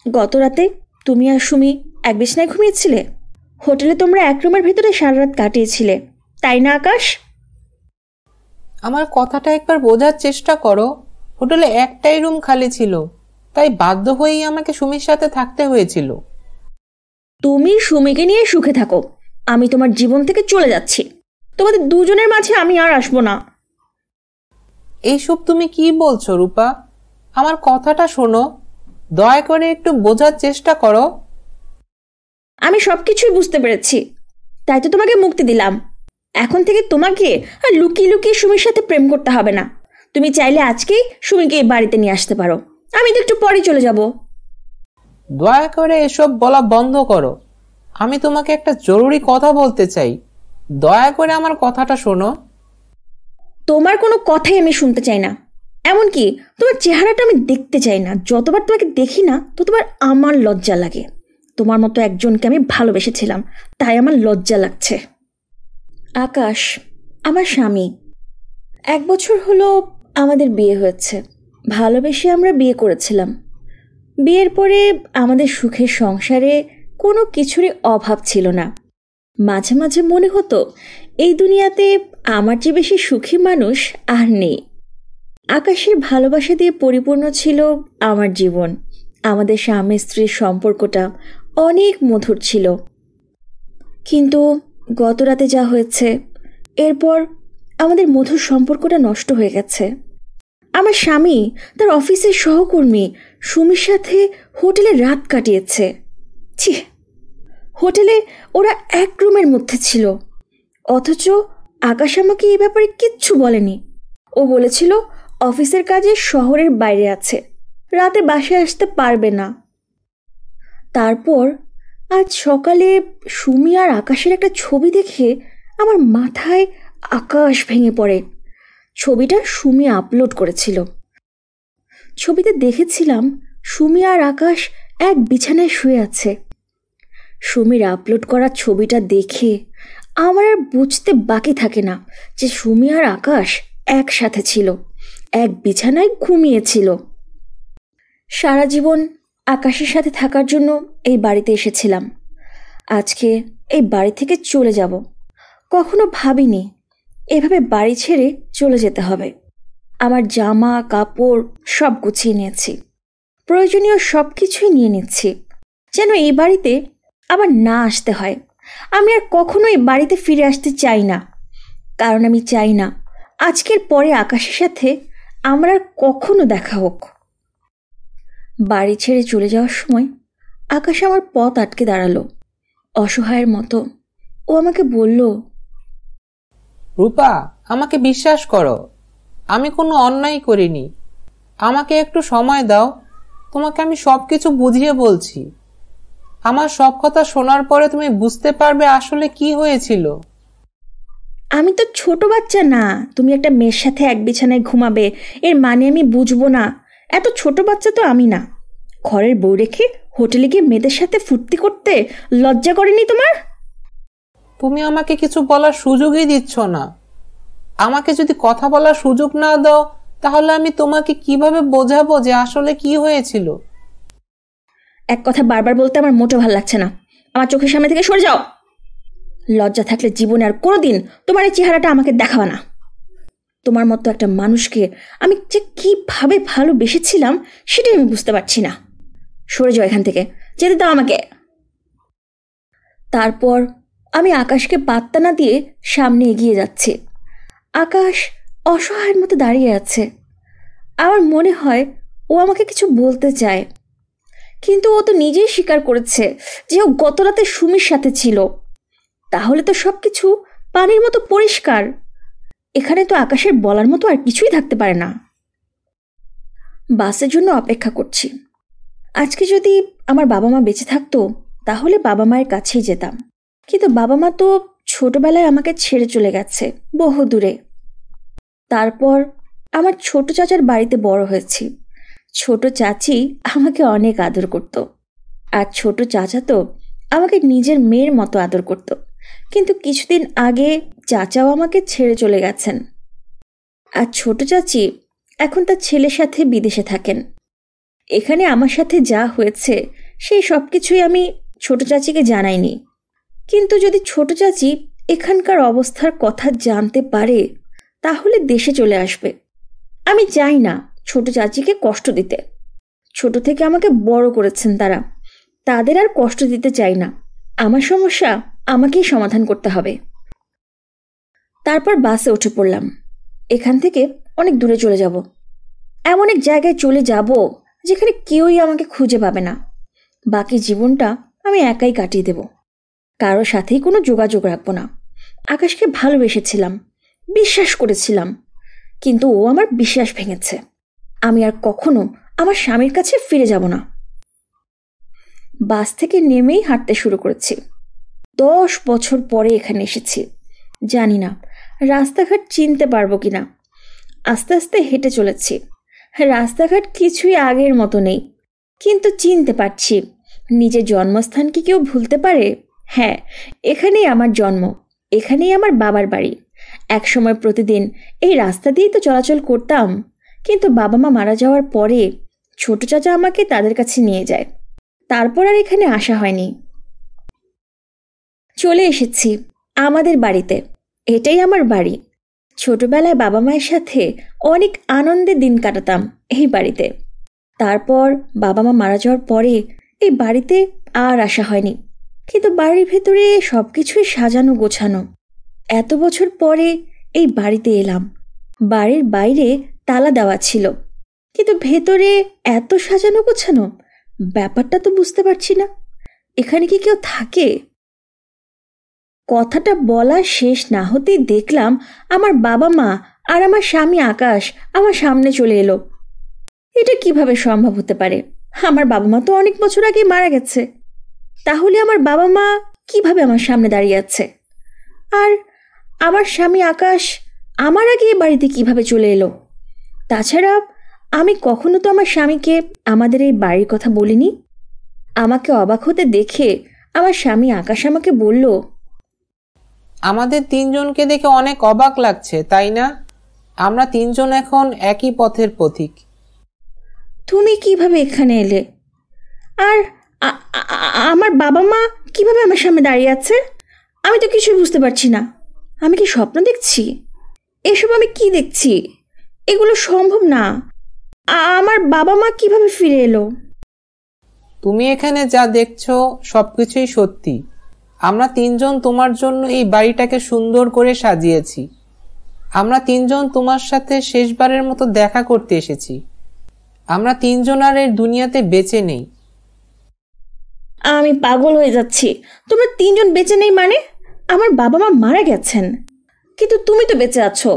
গত রাতে তুমি আর সুমি এক বিছানায় ঘুমিয়েছিলে। হোটেলে তোমরা এক রুমের ভেতরে সারা রাত কাটিয়েছিলে, তাই না আকাশ? আমার কথাটা একবার বোঝার চেষ্টা করো। হোটেলে একটাই রুম খালি ছিল, তাই বাধ্য হয়েই আমাকে সুমির সাথে থাকতে হয়েছিল। তুমি সুমিকে নিয়ে সুখে থাকো, আমি তোমার জীবন থেকে চলে যাচ্ছি। তোমাদের দুজনের মাঝে আমি আর আসবো না। এইসব তুমি কি বলছো রূপা? আমার কথাটা শোনো, দয়া করে একটু বোঝার চেষ্টা করো। আমি সবকিছুই বুঝতে পেরেছি, তাই তো তোমাকে মুক্তি দিলাম। এখন থেকে তোমাকে আর লুকিয়ে লুকিয়ে সুমির সাথে প্রেম করতে হবে না। তুমি চাইলে আজকেই সুমিকে এই বাড়িতে নিয়ে আসতে পারো, আমি তো একটু পরে চলে যাব। দয়া করে এসব বলা বন্ধ করো। আমি তোমাকে একটা জরুরি কথা বলতে চাই, দয়া করে আমার কথাটা শোনো। তোমার কোনো কথাই আমি শুনতে চাই না, এমনকি তোমার চেহারাটা আমি দেখতে চাই না। যতবার তোমাকে দেখি না ততবার আমার লজ্জা লাগে। তোমার মতো একজনকে আমি ভালোবেসেছিলাম, তাই আমার লজ্জা লাগছে। আকাশ আমার স্বামী। 1 বছর হলো আমাদের বিয়ে হয়েছে। ভালোবেসে আমরা বিয়ে করেছিলাম। বিয়ের পরে আমাদের সুখের সংসারে কোনো কিছুরই অভাব ছিল না। মাঝে মাঝে মনে হতো এই দুনিয়াতে আমার চেয়ে বেশি সুখী মানুষ আর নেই। আকাশের ভালোবাসা দিয়ে পরিপূর্ণ ছিল আমার জীবন। আমাদের স্বামী স্ত্রীর সম্পর্কটা অনেক মধুর ছিল। কিন্তু গত রাতে যা হয়েছে, এরপর আমাদের মধুর সম্পর্কটা নষ্ট হয়ে গেছে। আমার স্বামী তার অফিসের সহকর্মী সুমির সাথে হোটেলে রাত কাটিয়েছে। ছি, হোটেলে ওরা এক রুমের মধ্যে ছিল, অথচ আকাশ আমাকে এই ব্যাপারে কিচ্ছু বলেনি। ও বলেছিল অফিসের কাজে শহরের বাইরে আছে, রাতে বাসায় আসতে পারবে না। তারপর আজ সকালে সুমি আর আকাশের একটা ছবি দেখে আমার মাথায় আকাশ ভেঙে পড়ে। ছবিটা সুমি আপলোড করেছিল। ছবিতে দেখেছিলাম সুমি আর আকাশ এক বিছানায় শুয়ে আছে। সুমির আপলোড করা ছবিটা দেখে আমার আর বুঝতে বাকি থাকে না যে সুমি আর আকাশ একসাথে ছিল, এক বিছানায় ঘুমিয়েছিল। সারা জীবন আকাশের সাথে থাকার জন্য এই বাড়িতে এসেছিলাম। আজকে এই বাড়ি থেকে চলে যাব। কখনো ভাবিনি এভাবে বাড়ি ছেড়ে চলে যেতে হবে। আমার জামা কাপড় সব গুছিয়ে নিয়েছি, প্রয়োজনীয় সব কিছুই নিয়ে নিচ্ছি, যেন এই বাড়িতে আবার না আসতে হয়। আমি আর কখনো এই বাড়িতে ফিরে আসতে চাই না, কারণ আমি চাই না আজকের পরে আকাশের সাথে আমার আর কখনো দেখা হোক। বাড়ি ছেড়ে চলে যাওয়ার সময় আকাশ আমার পথ আটকে দাঁড়ালো অসহায়ের মতো। ও আমাকে বলল, রূপা, আমাকে বিশ্বাস করো, আমি কোনো অন্যায় করিনি। আমাকে একটু সময় দাও, তোমাকে আমি সবকিছু বুঝিয়ে বলছি। আমার সব কথা শোনার পরে তুমি বুঝতে পারবে আসলে কি হয়েছিল। আমি তো ছোট বাচ্চা না, তুমি একটা মেয়ের সাথে এক বিছানায় ঘুমাবে এর মানে আমি বুঝবো না? এত ছোট বাচ্চা তো আমি না। ঘরের বউ রেখে হোটেলে গিয়ে মেয়েদের সাথে ফুর্তি করতে লজ্জা করেনি তোমার? তুমি আমাকে কিছু বলার সুযোগই দিচ্ছ না। আমাকে যদি কথা বলার সুযোগ না দাও, তাহলে আমি তোমাকে কিভাবে বোঝাবো যে আসলে কি হয়েছিল? এক কথা বারবার বলতে আমার মোটেও ভালো লাগছে না। আমার চোখের সামনে থেকে সরে যাও। লজ্জা থাকলে জীবনে আর কোনোদিন তোমার এই চেহারাটা আমাকে দেখাবা না। তোমার মতো একটা মানুষকে আমি যে কিভাবে ভালোবেসেছিলাম সেটাই আমি বুঝতে পারছি না। সরে যাও এখান থেকে, যেতে দাও আমাকে। তারপর আমি আকাশকে পাত্তা না দিয়ে সামনে এগিয়ে যাচ্ছি। আকাশ অসহায়ের মতো দাঁড়িয়ে আছে। আমার মনে হয় ও আমাকে কিছু বলতে চায়, কিন্তু ও তো নিজেই স্বীকার করেছে যে ও গত রাতে সুমির সাথে ছিল। তাহলে তো সবকিছু পানির মতো পরিষ্কার। এখানে তো আকাশের বলার মতো আর কিছুই থাকতে পারে না। বাসের জন্য অপেক্ষা করছি। আজকে যদি আমার বাবা মা বেঁচে থাকতো তাহলে বাবা মায়ের কাছেই যেতাম, কিন্তু বাবা মা তো ছোটবেলায় আমাকে ছেড়ে চলে গেছে বহু দূরে। তারপর আমার ছোট চাচার বাড়িতে বড় হয়েছি। ছোট চাচি আমাকে অনেক আদর করত, আর ছোট চাচা তো আমাকে নিজের মেয়ের মতো আদর করত। কিন্তু কিছুদিন আগে চাচাও আমাকে ছেড়ে চলে গেছেন, আর ছোট চাচি এখন তার ছেলের সাথে বিদেশে থাকেন। এখানে আমার সাথে যা হয়েছে সেই সব কিছুই আমি ছোট চাচিকে জানাইনি। কিন্তু যদি ছোট চাচি এখানকার অবস্থার কথা জানতে পারে তাহলে দেশে চলে আসবে। আমি চাই না ছোট চাচিকে কষ্ট দিতে। ছোট থেকে আমাকে বড় করেছেন তারা, তাদের আর কষ্ট দিতে চাই না। আমার সমস্যা আমাকেই সমাধান করতে হবে। তারপর বাসে উঠে পড়লাম। এখান থেকে অনেক দূরে চলে যাব, এমন এক জায়গায় চলে যাব যেখানে কেউই আমাকে খুঁজে পাবে না। বাকি জীবনটা আমি একাই কাটিয়ে দেব, কারো সাথেই কোনো যোগাযোগ রাখবো না। আকাশকে ভালোবেসেছিলাম, বিশ্বাস করেছিলাম, কিন্তু ও আমার বিশ্বাস ভেঙেছে। আমি আর কখনো আমার স্বামীর কাছে ফিরে যাব না। বাস থেকে নেমেই হাঁটতে শুরু করেছি। 10 বছর পরে এখানে এসেছি। জানি না রাস্তাঘাট চিনতে পারবো কিনা। আস্তে আস্তে হেঁটে চলেছি। রাস্তাঘাট কিছুই আগের মতো নেই, কিন্তু চিনতে পারছি। নিজের জন্মস্থান কি কেউ ভুলতে পারে? হ্যাঁ, এখানেই আমার জন্ম, এখানেই আমার বাবার বাড়ি। একসময় প্রতিদিন এই রাস্তা দিয়েই তো চলাচল করতাম, কিন্তু বাবা মা মারা যাওয়ার পরে ছোট চাচা আমাকে তাদের কাছে নিয়ে যায়। তারপর আর এখানে আসা হয়নি। চলে এসেছি আমাদের বাড়িতে। এটাই আমার বাড়ি। ছোটবেলায় বাবা মায়ের সাথে অনেক আনন্দে দিন কাটাতাম এই বাড়িতে। তারপর বাবা মা মারা যাওয়ার পরে এই বাড়িতে আর আসা হয়নি। কিন্তু বাড়ির ভেতরে সব কিছুই সাজানো গোছানো। এত বছর পরে এই বাড়িতে এলাম। বাড়ির বাইরে তালা দেওয়া ছিল, কিন্তু ভেতরে এত সাজানো গোছানো, ব্যাপারটা তো বুঝতে পারছি না। এখানে কি কেউ থাকে? কথাটা বলা শেষ না হতেই দেখলাম আমার বাবা মা আর আমার স্বামী আকাশ আমার সামনে চলে এলো। এটা কিভাবে সম্ভব হতে পারে? আমার বাবা মা তো অনেক বছর আগে মারা গেছে। তাহলে আমার বাবা মা কিভাবে আমার সামনে দাঁড়িয়ে আছে? আর আমার স্বামী আকাশ আমার আগে এই বাড়িতে কিভাবে চলে এলো? তাছাড়া আমি কখনো তো আমার স্বামীকে আমাদের এই বাড়ির কথা বলিনি। আমাকে অবাক হতে দেখে আমার স্বামী আকাশ আমাকে বলল, আমাদের তিনজনকে দেখে অনেক অবাক লাগছে, তাই না? আমরা তিনজন এখন একই পথের পথিক। তুমি কিভাবে এখানে এলে? আর আমার বাবা মা কিভাবে আমার সামনে দাঁড়িয়ে আছে? আমি তো কিছুই বুঝতে পারছি না। আমি কি স্বপ্ন দেখছি? এসব আমি কি দেখছি? এগুলো সম্ভব না। আমার বাবা মা কিভাবে ফিরে এলো? তুমি এখানে যা দেখছো সবকিছুই সত্যি। আমরা তিনজন তোমার জন্য এই বাড়িটাকে সুন্দর করে সাজিয়েছি। আমরা তিনজন তোমার সাথে শেষবারের মতো দেখা করতে এসেছি। আমরা তিনজন আর এই দুনিয়াতে বেঁচে নেই। আমি পাগল হয়ে যাচ্ছি। তোমরা তিনজন বেঁচে নেই মানে? আমার বাবা মা মারা গেছেন, কিন্তু তুমি তো বেঁচে আছো।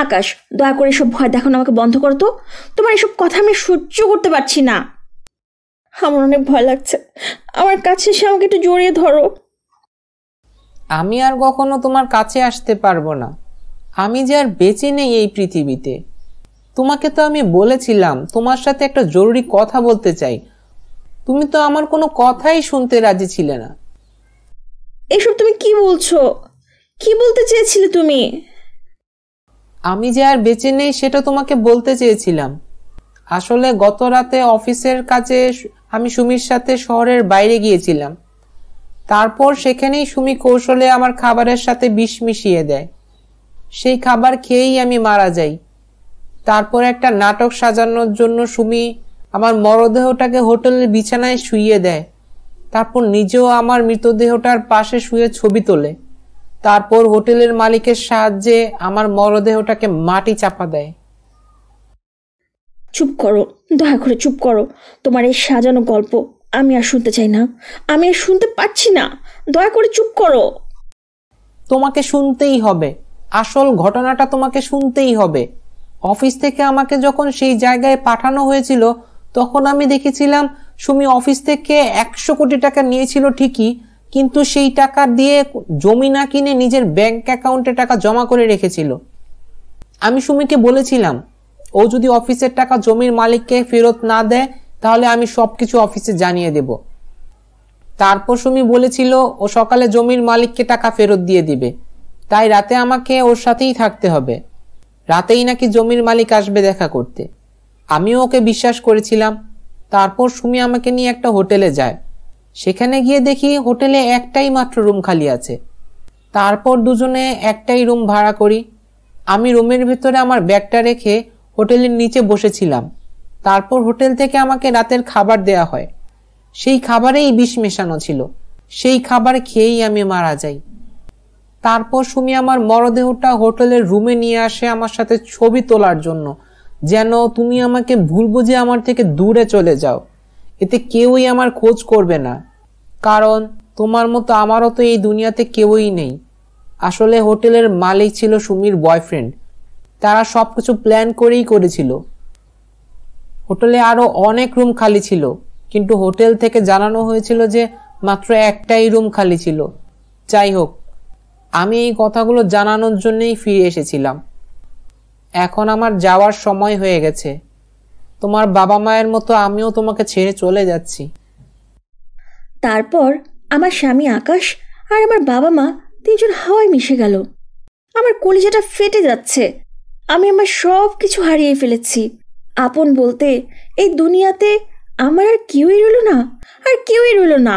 আকাশ, দয়া করে এসব ভয় দেখানো আমাকে বন্ধ করো তো। তোমার এসব কথা আমি সহ্য করতে পারছি না। আমার অনেক ভয় লাগছে। আমার কাছে এসে আমাকে একটু জড়িয়ে ধরো। আমি আর কখনো তোমার কাছে আসতে পারবো না। আমি যে আর বেঁচে নেই এই পৃথিবীতে। তোমাকে তো আমি বলেছিলাম তোমার সাথে একটা জরুরি কথা বলতে চাই। তুমি তো আমার কোনো কথাই শুনতে রাজি ছিলে না। এসব তুমি কি বলছো? কি বলতে চেয়েছিলে তুমি? আমি যে আর বেঁচে নেই সেটা তোমাকে বলতে চেয়েছিলাম। আসলে গত রাতে অফিসের কাজে আমি সুমির সাথে শহরের বাইরে গিয়েছিলাম। তারপর সেখানেই সুমি কৌশলে আমার খাবারের সাথে বিষ মিশিয়ে দেয়। সেই খাবার খেয়েই আমি মারা যাই। তারপর একটা নাটক সাজানোর জন্য সুমি আমার মরদেহটাকে হোটেলের বিছানায় শুইয়ে দেয়। তারপর নিজেও আমার মৃতদেহটার পাশে শুয়ে ছবি তোলে। তারপর হোটেলের মালিকের সাহায্যে আমার মরদেহটাকে মাটি চাপা দেয়। চুপ করো, দয়া করে চুপ করো। তোমার এই সাজানো গল্প আমি আর শুনতে চাই না। আমি আর শুনতে পাচ্ছি না। দয়া করে চুপ করো। তোমাকে শুনতেই হবে। আসল ঘটনাটা তোমাকে শুনতেই হবে। অফিস থেকে আমাকে যখন সেই জায়গায় পাঠানো হয়েছিল তখন আমি দেখেছিলাম সুমি অফিস থেকে 100 কোটি টাকা নিয়েছিল ঠিকই, কিন্তু সেই টাকা দিয়ে জমি না কিনে নিজের ব্যাংক অ্যাকাউন্টে টাকা জমা করে রেখেছিল। আমি সুমিকে বলেছিলাম ও যদি অফিসের টাকা জমির মালিককে ফেরত না দেয় তাহলে আমি সবকিছু অফিসে জানিয়ে দেব। তারপর সুমি বলেছিল ও সকালে জমির মালিককে টাকা ফেরত দিয়ে দিবে, তাই রাতে আমাকে ওর সাথেই থাকতে হবে। রাতেই নাকি জমির মালিক আসবে দেখা করতে। আমিও ওকে বিশ্বাস করেছিলাম। তারপর সুমি আমাকে নিয়ে একটা হোটেলে যায়। সেখানে গিয়ে দেখি হোটেলে একটাই মাত্র রুম খালি আছে। তারপর দুজনে একটাই রুম ভাড়া করি। আমি রুমের ভিতরে আমার ব্যাগটা রেখে হোটেলের নিচে বসেছিলাম। তারপর হোটেল থেকে আমাকে রাতের খাবার দেয়া হয়। সেই খাবারেই বিষ মেশানো ছিল। সেই খাবার খেয়েই আমি মারা যাই। তারপর সুমি আমার মরদেহটা হোটেলের রুমে নিয়ে আসে আমার সাথে ছবি তোলার জন্য, যেন তুমি আমাকে ভুল বুঝে আমার থেকে দূরে চলে যাও। এতে কেউই আমার খোঁজ করবে না, কারণ তোমার মতো আমারও তো এই দুনিয়াতে কেউই নেই। আসলে হোটেলের মালিক ছিল সুমির বয়ফ্রেন্ড। তারা সবকিছু প্ল্যান করেই করেছিল। হোটেলে আরো অনেক রুম খালি ছিল, কিন্তু হোটেল থেকে জানানো হয়েছিল যে মাত্র একটাই রুম খালি ছিল। যাই হোক, আমি এই কথাগুলো জানানোর জন্যই ফিরে এসেছিলাম। এখন আমার যাওয়ার সময় হয়ে গেছে। তোমার বাবা মায়ের মতো আমিও তোমাকে ছেড়ে চলে যাচ্ছি। তারপর আমার স্বামী আকাশ আর আমার বাবা মা তিনজন হাওয়ায় মিশে গেল। আমার কলিজাটা ফেটে যাচ্ছে। আমি আমার সব কিছু হারিয়ে ফেলেছি। আপন বলতে এই দুনিয়াতে আমার আর কেউই রইল না, আর কেউই রইল না।